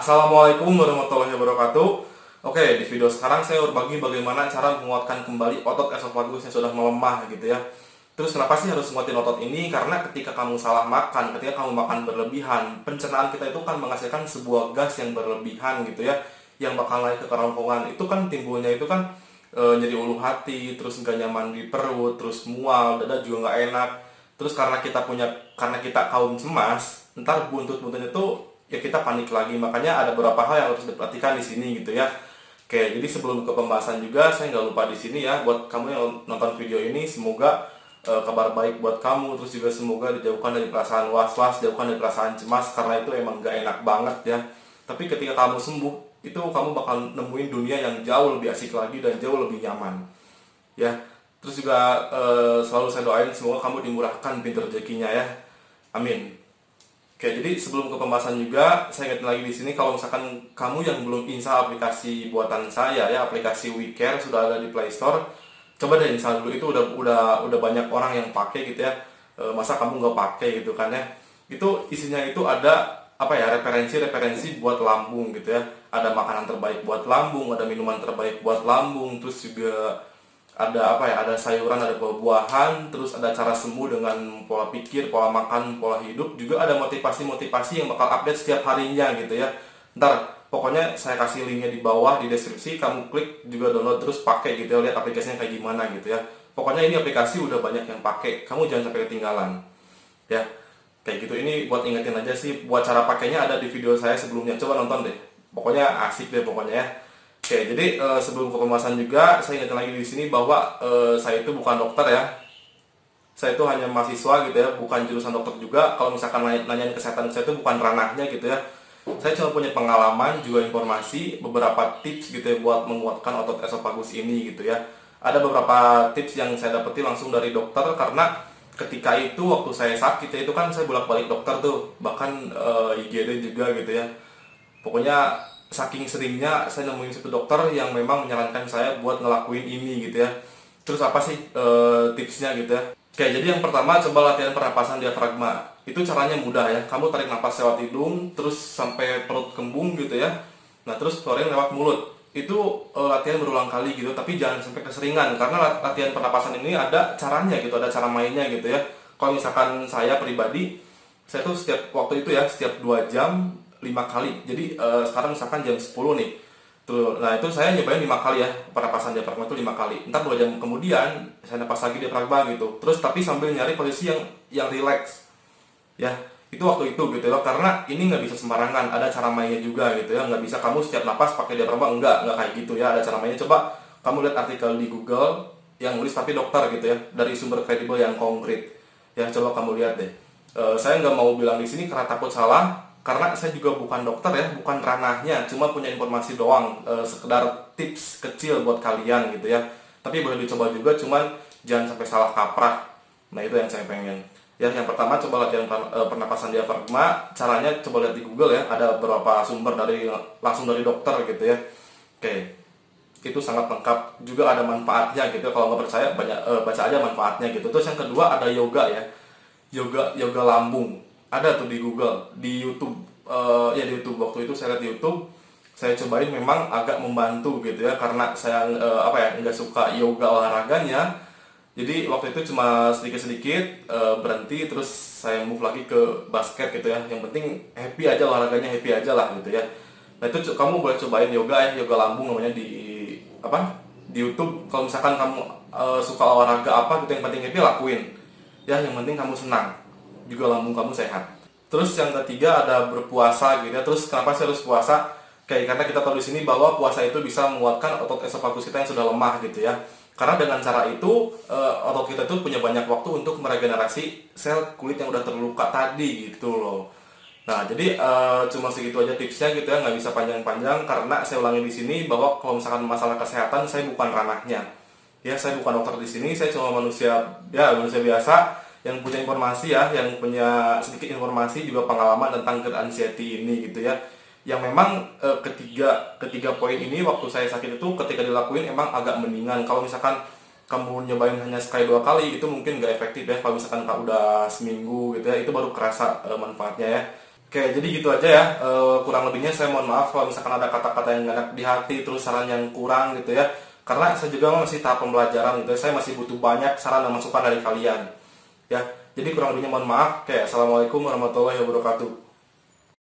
Assalamualaikum warahmatullahi wabarakatuh. Oke, di video sekarang saya berbagi bagaimana cara menguatkan kembali otot esofagus yang sudah melemah gitu ya. Terus kenapa sih harus nguatin otot ini? Karena ketika kamu salah makan, ketika kamu makan berlebihan, pencernaan kita itu kan menghasilkan sebuah gas yang berlebihan gitu ya, yang bakal naik ke kerongkongan. Itu kan timbulnya itu kan nyeri ulu hati, terus nggak nyaman di perut, terus mual, dada juga nggak enak. Terus karena kita kaum cemas, ntar buntut-buntutnya tuh ya kita panik lagi. Makanya ada beberapa hal yang harus diperhatikan di sini gitu ya. Oke, jadi sebelum ke pembahasan juga saya nggak lupa di sini ya, buat kamu yang nonton video ini, semoga kabar baik buat kamu, terus juga semoga dijauhkan dari perasaan was-was, dijauhkan dari perasaan cemas, karena itu emang nggak enak banget ya. Tapi ketika kamu sembuh, itu kamu bakal nemuin dunia yang jauh lebih asik lagi dan jauh lebih nyaman ya. Terus juga selalu saya doain semoga kamu dimurahkan pintu rezekinya ya, amin. Oke, jadi sebelum ke pembahasan juga, saya ingetin lagi di sini kalau misalkan kamu yang belum install aplikasi buatan saya ya, aplikasi WeCare sudah ada di Play Store, coba deh install dulu. Itu udah banyak orang yang pakai gitu ya. Masa kamu nggak pakai gitu kan ya? Itu isinya itu ada apa ya, referensi buat lambung gitu ya. Ada makanan terbaik buat lambung, ada minuman terbaik buat lambung, terus juga ada apa ya, ada sayuran, ada buah-buahan, terus ada cara sembuh dengan pola pikir, pola makan, pola hidup, juga ada motivasi-motivasi yang bakal update setiap harinya gitu ya. Ntar pokoknya saya kasih linknya di bawah di deskripsi, kamu klik juga download terus pakai gitu ya, lihat aplikasinya kayak gimana gitu ya. Pokoknya ini aplikasi udah banyak yang pakai, kamu jangan sampai ketinggalan ya. Kayak gitu, ini buat ingetin aja sih. Buat cara pakainya ada di video saya sebelumnya, coba nonton deh, pokoknya asik deh pokoknya ya. Oke, jadi sebelum ke pembahasan juga, saya ingatkan lagi di sini bahwa saya itu bukan dokter ya. Saya itu hanya mahasiswa gitu ya, bukan jurusan dokter juga. Kalau misalkan nanyain kesehatan saya itu bukan ranahnya gitu ya. Saya cuma punya pengalaman, juga informasi, beberapa tips gitu ya buat menguatkan otot esofagus ini gitu ya. Ada beberapa tips yang saya dapeti langsung dari dokter, karena ketika itu waktu saya sakit ya, itu kan saya bolak-balik dokter tuh, bahkan IGD juga gitu ya. Pokoknya saking seringnya saya nemuin satu dokter yang memang menyarankan saya buat ngelakuin ini gitu ya. Terus apa sih tipsnya gitu ya? Oke, jadi yang pertama coba latihan pernapasan diafragma. Itu caranya mudah ya. Kamu tarik napas lewat hidung, terus sampai perut kembung gitu ya. Nah, terus keluarin lewat mulut. Itu latihan berulang kali gitu, tapi jangan sampai keseringan, karena latihan pernapasan ini ada caranya gitu, ada cara mainnya gitu ya. Kalau misalkan saya pribadi, saya tuh setiap waktu itu ya, setiap 2 jam 5 kali. Jadi sekarang misalkan jam 10 nih. Tuh, nah itu saya nyobain 5 kali ya, pernapasan diafragma itu 5 kali. Ntar 2 jam kemudian saya napas lagi diafragma gitu. Terus tapi sambil nyari posisi yang relax. Ya, itu waktu itu gitu ya. Karena ini nggak bisa sembarangan, ada cara mainnya juga gitu ya. Nggak bisa kamu setiap napas pakai diafragma, nggak kayak gitu ya. Ada cara mainnya. Coba kamu lihat artikel di Google yang nulis tapi dokter gitu ya, dari sumber kredibel yang konkret. Ya, coba kamu lihat deh. Saya nggak mau bilang di sini karena takut salah, karena saya juga bukan dokter ya, bukan ranahnya, cuma punya informasi doang, sekedar tips kecil buat kalian gitu ya. Tapi boleh dicoba juga, cuman jangan sampai salah kaprah. Nah, itu yang saya pengen. Ya, yang pertama coba latihan pernapasan diafragma. Caranya coba lihat di Google ya, ada beberapa sumber langsung dari dokter gitu ya. Oke, itu sangat lengkap, juga ada manfaatnya gitu. Kalau nggak percaya baca aja manfaatnya gitu. Terus yang kedua ada yoga ya, yoga lambung. Ada tuh di Google, di YouTube, ya di YouTube. Waktu itu saya lihat di YouTube, saya cobain, memang agak membantu gitu ya, karena saya nggak suka yoga olahraganya. Jadi waktu itu cuma sedikit-sedikit berhenti, terus saya move lagi ke basket gitu ya. Yang penting happy aja, olahraganya happy aja lah gitu ya. Nah, itu kamu boleh cobain yoga ya, yoga lambung namanya, di YouTube. Kalau misalkan kamu suka olahraga apa gitu, yang penting happy, lakuin ya. Yang penting kamu senang, juga lambung kamu sehat. Terus yang ketiga ada berpuasa gitu ya. Terus kenapa sih harus puasa? Karena kita tahu di sini bahwa puasa itu bisa menguatkan otot esofagus kita yang sudah lemah gitu ya. Karena dengan cara itu otot kita itu punya banyak waktu untuk meregenerasi sel kulit yang udah terluka tadi gitu loh. Nah, jadi cuma segitu aja tipsnya gitu ya, nggak bisa panjang-panjang, karena saya ulangi di sini bahwa kalau misalkan masalah kesehatan saya bukan ranahnya. Ya, saya bukan dokter di sini, saya cuma manusia biasa yang punya informasi ya, yang punya sedikit informasi, juga pengalaman tentang GERD anxiety ini gitu ya. Yang memang ketiga poin ini waktu saya sakit itu ketika dilakuin emang agak mendingan. Kalau misalkan kamu nyobain hanya sekali 2 kali itu mungkin nggak efektif ya. Kalau misalkan udah seminggu gitu ya, itu baru kerasa manfaatnya ya. Oke, jadi gitu aja ya. Kurang lebihnya saya mohon maaf kalau misalkan ada kata-kata yang nggak enak di hati, terus saran yang kurang gitu ya. Karena saya juga masih tahap pembelajaran gitu ya. Saya masih butuh banyak saran dan masukan dari kalian. Ya, jadi kurang lebihnya mohon maaf. Oke, assalamualaikum warahmatullahi wabarakatuh.